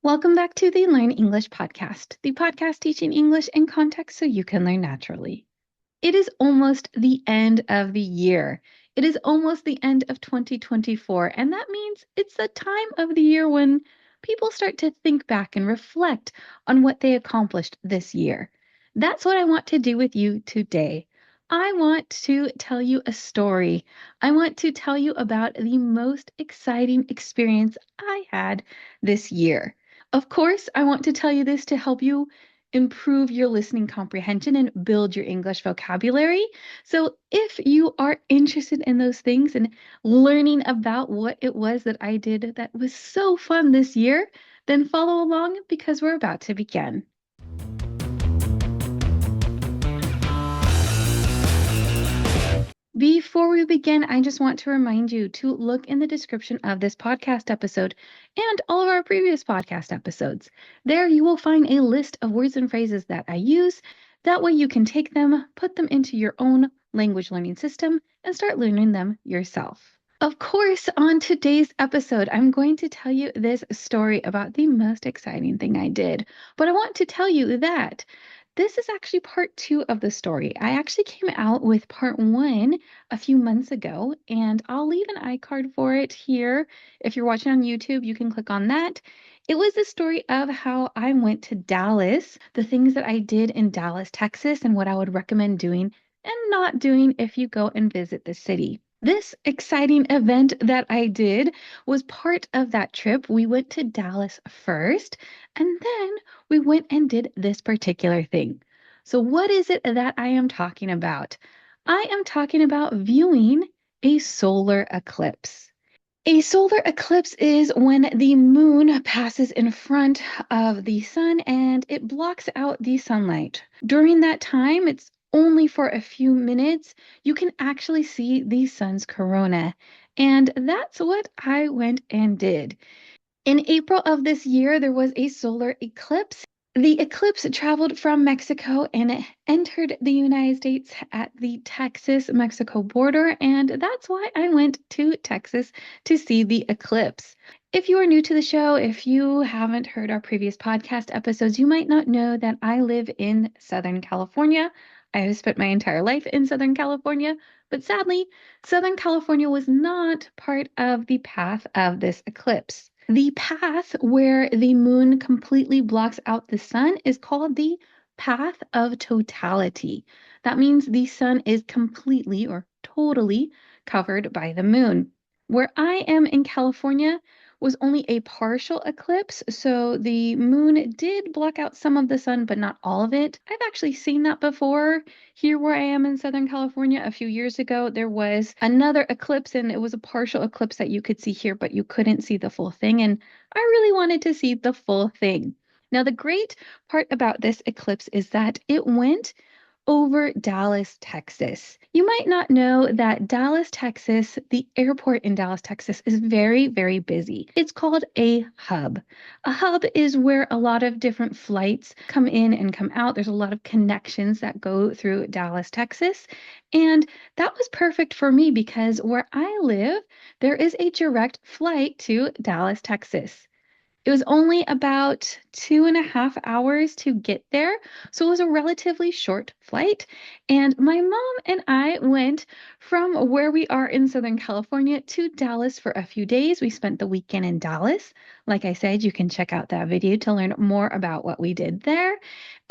Welcome back to the Learn English podcast, the podcast teaching English in context so you can learn naturally. It is almost the end of the year. It is almost the end of 2024, and that means it's the time of the year when people start to think back and reflect on what they accomplished this year. That's what I want to do with you today. I want to tell you a story. I want to tell you about the most exciting experience I had this year. Of course, I want to tell you this to help you improve your listening comprehension and build your English vocabulary. So, if you are interested in those things and learning about what it was that I did that was so fun this year, then follow along because we're about to begin. Before we begin, I just want to remind you to look in the description of this podcast episode and all of our previous podcast episodes. There you will find a list of words and phrases that I use. That way you can take them, put them into your own language learning system, and start learning them yourself. Of course, on today's episode, I'm going to tell you this story about the most exciting thing I did. But I want to tell you that this is actually part two of the story. I actually came out with part one a few months ago, and I'll leave an iCard for it here. If you're watching on YouTube, you can click on that. It was the story of how I went to Dallas, the things that I did in Dallas, Texas, and what I would recommend doing and not doing if you go and visit the city. This exciting event that I did was part of that trip. We went to Dallas first, and then we went and did this particular thing. So, what is it that I am talking about? I am talking about viewing a solar eclipse. A solar eclipse is when the moon passes in front of the sun and it blocks out the sunlight. During that time, it's only for a few minutes, you can actually see the sun's corona. And that's what I went and did. In April of this year, there was a solar eclipse. The eclipse traveled from Mexico and it entered the United States at the Texas-Mexico border, and that's why I went to Texas to see the eclipse. If you are new to the show, if you haven't heard our previous podcast episodes, you might not know that I live in Southern California. I have spent my entire life in Southern California, but sadly, Southern California was not part of the path of this eclipse. The path where the moon completely blocks out the sun is called the path of totality. That means the sun is completely or totally covered by the moon. Where I am in California was only a partial eclipse, so the moon did block out some of the sun, but not all of it. I've actually seen that before. Here where I am in Southern California, a few years ago, there was another eclipse and it was a partial eclipse that you could see here, but you couldn't see the full thing. And I really wanted to see the full thing. Now, the great part about this eclipse is that it went over Dallas, Texas. You might not know that Dallas, Texas, the airport in Dallas, Texas, is very, very busy. It's called a hub. A hub is where a lot of different flights come in and come out. There's a lot of connections that go through Dallas, Texas. And that was perfect for me because where I live, there is a direct flight to Dallas, Texas. It was only about 2.5 hours to get there, so it was a relatively short flight. And my mom and I went from where we are in Southern California to Dallas for a few days. We spent the weekend in Dallas. Like I said, you can check out that video to learn more about what we did there.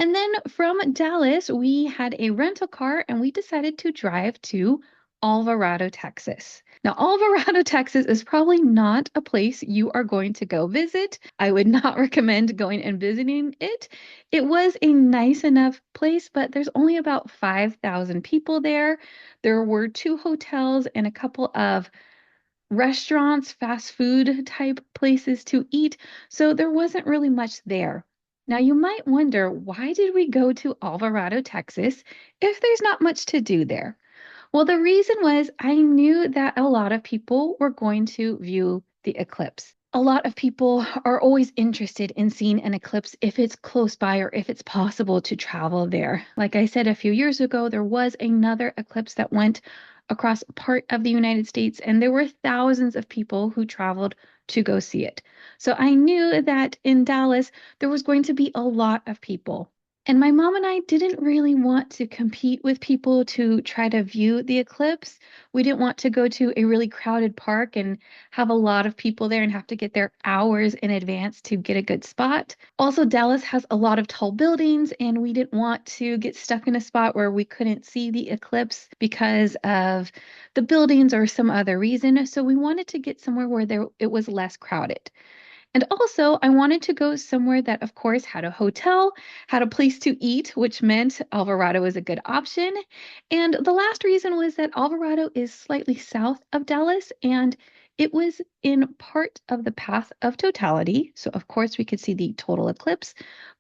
And then from Dallas, we had a rental car and we decided to drive to Alvarado, Texas. Now, Alvarado, Texas is probably not a place you are going to go visit. I would not recommend going and visiting it. It was a nice enough place, but there's only about 5,000 people there. There were two hotels and a couple of restaurants, fast food type places to eat, so there wasn't really much there. Now, you might wonder, why did we go to Alvarado, Texas, if there's not much to do there? Well, the reason was I knew that a lot of people were going to view the eclipse. A lot of people are always interested in seeing an eclipse if it's close by or if it's possible to travel there. Like I said a few years ago, there was another eclipse that went across part of the United States, and there were thousands of people who traveled to go see it. So I knew that in Dallas, there was going to be a lot of people. And my mom and I didn't really want to compete with people to try to view the eclipse. We didn't want to go to a really crowded park and have a lot of people there and have to get there hours in advance to get a good spot. Also, Dallas has a lot of tall buildings, and we didn't want to get stuck in a spot where we couldn't see the eclipse because of the buildings or some other reason. So we wanted to get somewhere where it was less crowded. And also, I wanted to go somewhere that, of course, had a hotel, had a place to eat, which meant Alvarado was a good option. And the last reason was that Alvarado is slightly south of Dallas, and it was in part of the path of totality. So, of course, we could see the total eclipse,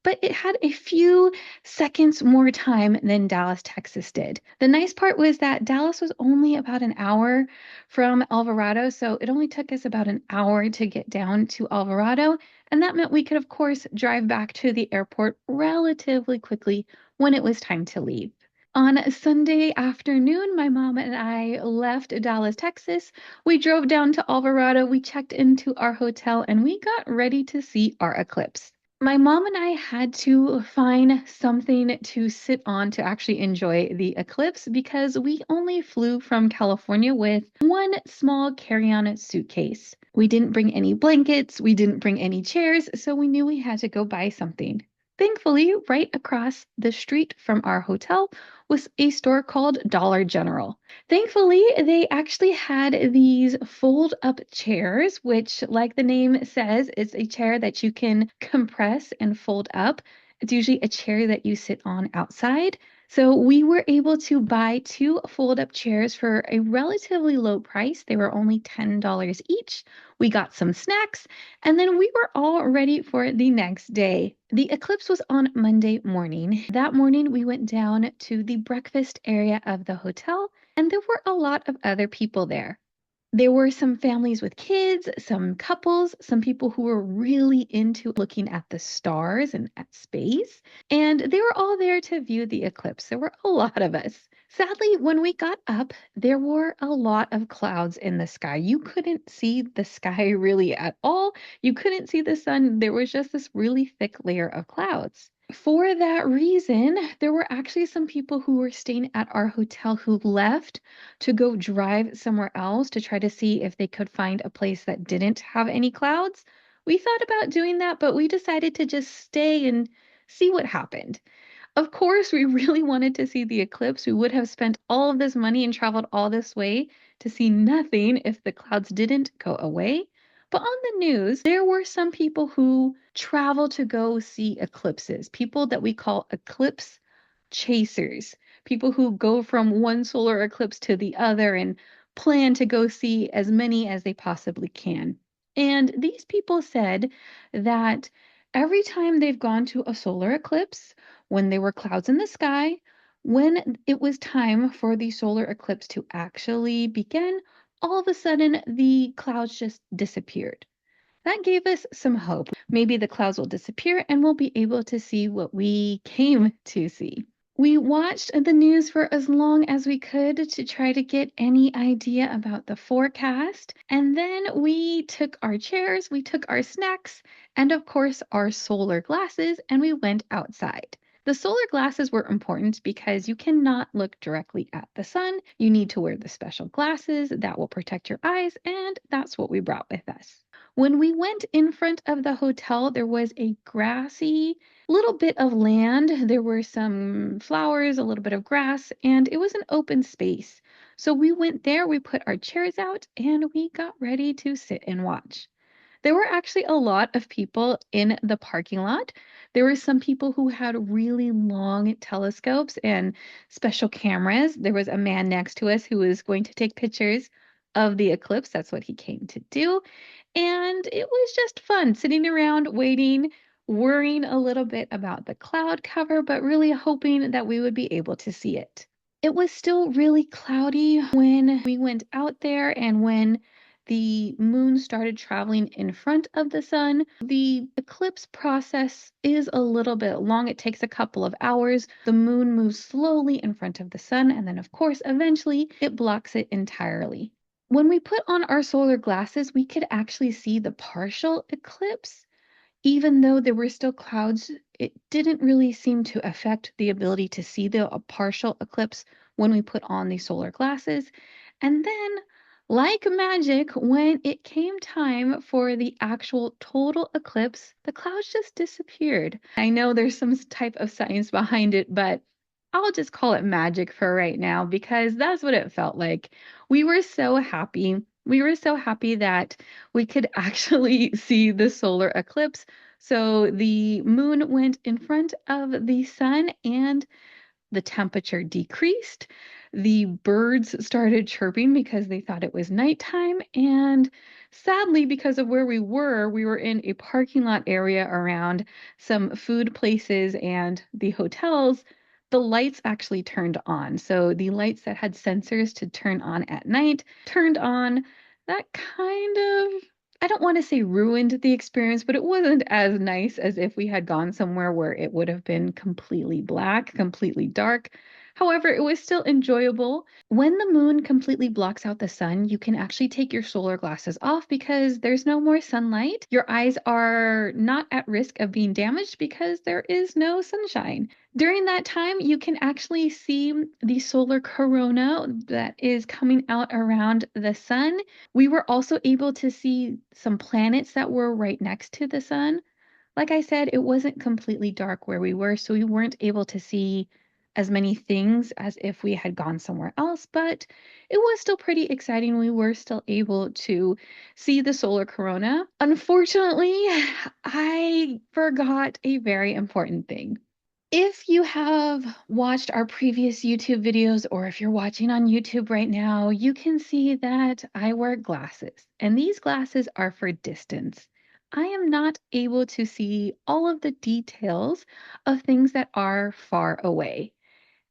but it had a few seconds more time than Dallas, Texas did. The nice part was that Dallas was only about an hour from Alvarado, so it only took us about an hour to get down to Alvarado, and that meant we could, of course, drive back to the airport relatively quickly when it was time to leave. On Sunday afternoon, my mom and I left Dallas, Texas. We drove down to Alvarado, we checked into our hotel, and we got ready to see our eclipse. My mom and I had to find something to sit on to actually enjoy the eclipse because we only flew from California with one small carry-on suitcase. We didn't bring any blankets, we didn't bring any chairs, so we knew we had to go buy something. Thankfully, right across the street from our hotel was a store called Dollar General. Thankfully, they actually had these fold up chairs, which, like the name says, is a chair that you can compress and fold up. It's usually a chair that you sit on outside. So we were able to buy two fold up chairs for a relatively low price. They were only $10 each. We got some snacks, and then we were all ready for the next day. The eclipse was on Monday morning. That morning, we went down to the breakfast area of the hotel, and there were a lot of other people there. There were some families with kids, some couples, some people who were really into looking at the stars and at space, and they were all there to view the eclipse. There were a lot of us. Sadly, when we got up, there were a lot of clouds in the sky. You couldn't see the sky really at all. You couldn't see the sun. There was just this really thick layer of clouds. For that reason, there were actually some people who were staying at our hotel who left to go drive somewhere else to try to see if they could find a place that didn't have any clouds. We thought about doing that, but we decided to just stay and see what happened. Of course, we really wanted to see the eclipse. We would have spent all of this money and traveled all this way to see nothing if the clouds didn't go away. But on the news, there were some people who travel to go see eclipses, people that we call eclipse chasers, people who go from one solar eclipse to the other and plan to go see as many as they possibly can. And these people said that every time they've gone to a solar eclipse, when there were clouds in the sky, when it was time for the solar eclipse to actually begin, all of a sudden the clouds just disappeared. That gave us some hope. Maybe the clouds will disappear and we'll be able to see what we came to see. We watched the news for as long as we could to try to get any idea about the forecast. And then we took our chairs, we took our snacks, and of course our solar glasses, and we went outside. The solar glasses were important because you cannot look directly at the sun. You need to wear the special glasses that will protect your eyes, and that's what we brought with us. When we went in front of the hotel, there was a grassy little bit of land. There were some flowers, a little bit of grass, and it was an open space. So we went there, we put our chairs out, and we got ready to sit and watch. There were actually a lot of people in the parking lot. There were some people who had really long telescopes and special cameras. There was a man next to us who was going to take pictures of the eclipse. That's what he came to do. And it was just fun sitting around waiting, worrying a little bit about the cloud cover, but really hoping that we would be able to see it. It was still really cloudy when we went out there, and when the moon started traveling in front of the sun. The eclipse process is a little bit long. It takes a couple of hours. The moon moves slowly in front of the sun, and then, of course, eventually it blocks it entirely. When we put on our solar glasses, we could actually see the partial eclipse. Even though there were still clouds, it didn't really seem to affect the ability to see the partial eclipse when we put on the solar glasses. And then, like magic, when it came time for the actual total eclipse, the clouds just disappeared. I know there's some type of science behind it, but I'll just call it magic for right now because that's what it felt like. We were so happy. We were so happy that we could actually see the solar eclipse. So the moon went in front of the sun and the temperature decreased. The birds started chirping because they thought it was nighttime. And sadly, because of where we were in a parking lot area around some food places and the hotels. The lights actually turned on. So the lights that had sensors to turn on at night turned on. That kind of, I don't want to say ruined the experience, but it wasn't as nice as if we had gone somewhere where it would have been completely black, completely dark. However, it was still enjoyable. When the moon completely blocks out the sun, you can actually take your solar glasses off because there's no more sunlight. Your eyes are not at risk of being damaged because there is no sunshine. During that time, you can actually see the solar corona that is coming out around the sun. We were also able to see some planets that were right next to the sun. Like I said, it wasn't completely dark where we were, so we weren't able to see as many things as if we had gone somewhere else, but it was still pretty exciting. We were still able to see the solar corona. Unfortunately, I forgot a very important thing. If you have watched our previous YouTube videos, or if you're watching on YouTube right now, you can see that I wear glasses, and these glasses are for distance. I am not able to see all of the details of things that are far away.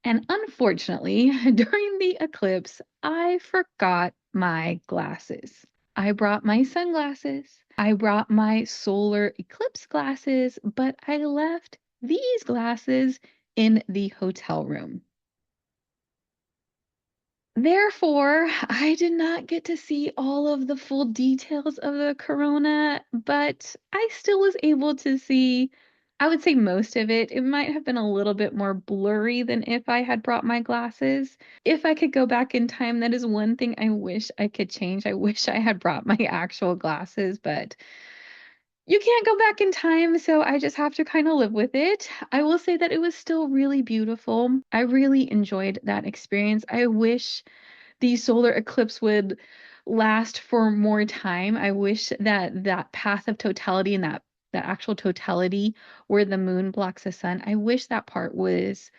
And unfortunately, during the eclipse, I forgot my glasses. I brought my sunglasses. I brought my solar eclipse glasses, but I left these glasses in the hotel room. Therefore, I did not get to see all of the full details of the corona, but I still was able to see, I would say most of it. It might have been a little bit more blurry than if I had brought my glasses. If I could go back in time, that is one thing I wish I could change. I wish I had brought my actual glasses, but you can't go back in time, so I just have to kind of live with it. I will say that it was still really beautiful. I really enjoyed that experience. I wish the solar eclipse would last for more time. I wish that that path of totality and that actual totality where the moon blocks the sun, I wish that part was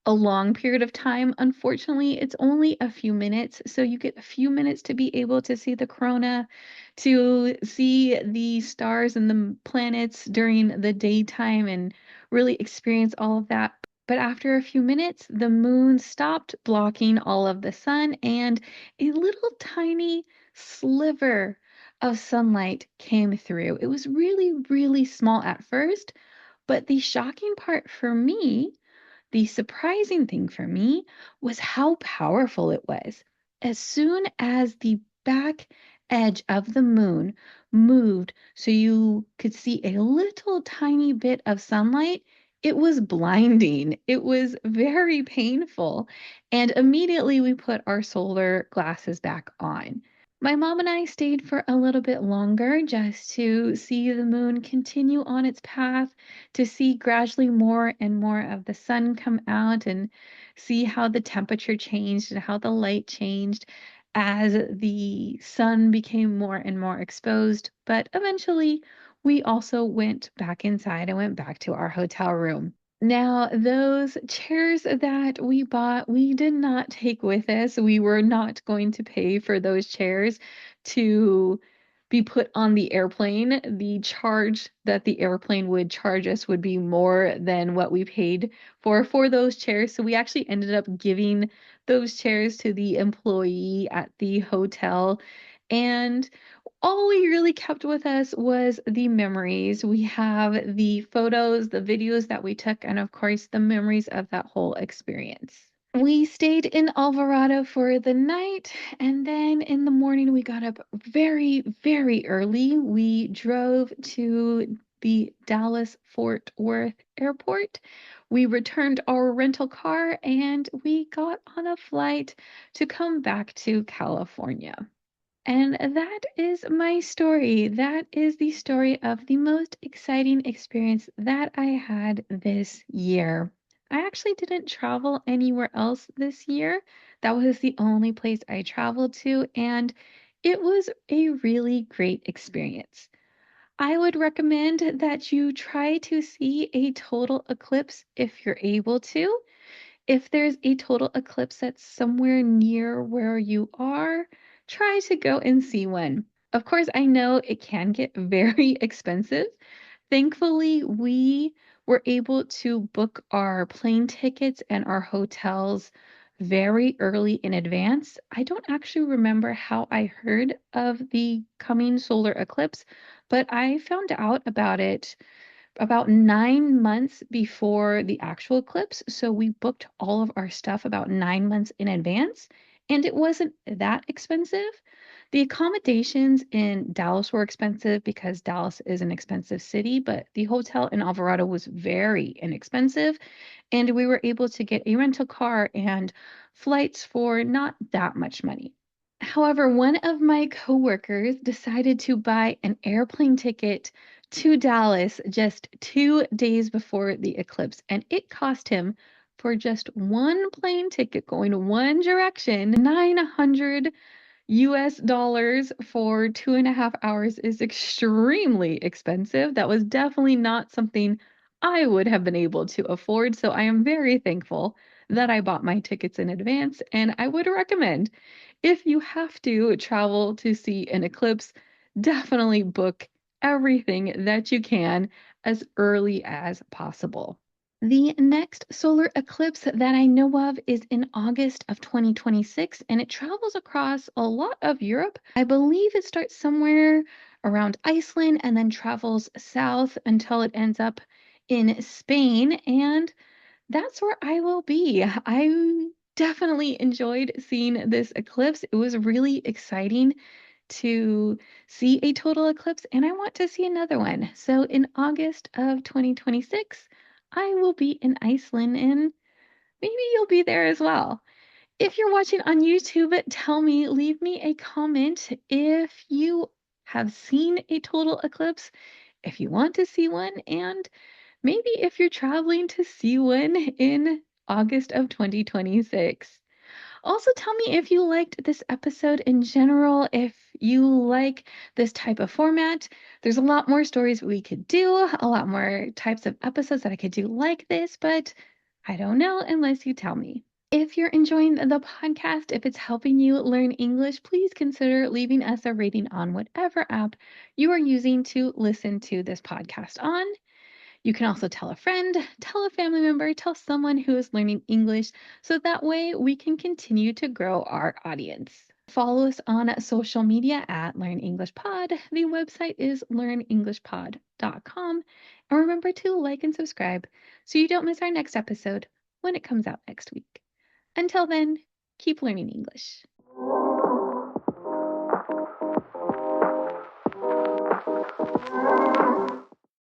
a long period of time. Unfortunately, it's only a few minutes, so you get a few minutes to be able to see the corona, to see the stars and the planets during the daytime and really experience all of that. But after a few minutes, the moon stopped blocking all of the sun, and a little tiny sliver of sunlight came through. It was really, really small at first, but the shocking part for me, the surprising thing for me, was how powerful it was. As soon as the back edge of the moon moved so you could see a little tiny bit of sunlight, it was blinding. It was very painful. And immediately we put our solar glasses back on. My mom and I stayed for a little bit longer just to see the moon continue on its path, to see gradually more and more of the sun come out and see how the temperature changed and how the light changed as the sun became more and more exposed. But eventually, we also went back inside and went back to our hotel room. Now, those chairs that we bought, we did not take with us. We were not going to pay for those chairs to be put on the airplane. The charge that the airplane would charge us would be more than what we paid for those chairs. So we actually ended up giving those chairs to the employee at the hotel. And all we really kept with us was the memories. We have the photos, the videos that we took, and of course, the memories of that whole experience. We stayed in Alvarado for the night, and then in the morning we got up very, very early. We drove to the Dallas-Fort Worth airport. We returned our rental car, and we got on a flight to come back to California. And that is my story. That is the story of the most exciting experience that I had this year. I actually didn't travel anywhere else this year. That was the only place I traveled to, and it was a really great experience. I would recommend that you try to see a total eclipse if you're able to. If there's a total eclipse that's somewhere near where you are, try to go and see one. Of course, I know it can get very expensive. Thankfully, we were able to book our plane tickets and our hotels very early in advance. I don't actually remember how I heard of the coming solar eclipse, but I found out about it about 9 months before the actual eclipse. So we booked all of our stuff about 9 months in advance, and it wasn't that expensive. The accommodations in Dallas were expensive because Dallas is an expensive city, but the hotel in Alvarado was very inexpensive, and we were able to get a rental car and flights for not that much money. However, one of my coworkers decided to buy an airplane ticket to Dallas just 2 days before the eclipse, and it cost him for just one plane ticket going one direction, 900 US dollars for 2.5 hours is extremely expensive. That was definitely not something I would have been able to afford. So I am very thankful that I bought my tickets in advance. And I would recommend if you have to travel to see an eclipse, definitely book everything that you can as early as possible. The next solar eclipse that I know of is in August of 2026, and it travels across a lot of Europe. I believe it starts somewhere around Iceland and then travels south until it ends up in Spain, and that's where I will be. I definitely enjoyed seeing this eclipse. It was really exciting to see a total eclipse, and I want to see another one. So in August of 2026, I will be in Iceland, and maybe you'll be there as well. If you're watching on YouTube, tell me, leave me a comment if you have seen a total eclipse, if you want to see one, and maybe if you're traveling to see one in August of 2026. Also, tell me if you liked this episode in general, if you like this type of format. There's a lot more stories we could do, a lot more types of episodes that I could do like this, but I don't know unless you tell me. If you're enjoying the podcast, if it's helping you learn English, please consider leaving us a rating on whatever app you are using to listen to this podcast on. You can also tell a friend, tell a family member, tell someone who is learning English so that way we can continue to grow our audience. Follow us on social media at Learn English Pod. The website is learnenglishpod.com. And remember to like and subscribe so you don't miss our next episode when it comes out next week. Until then, keep learning English.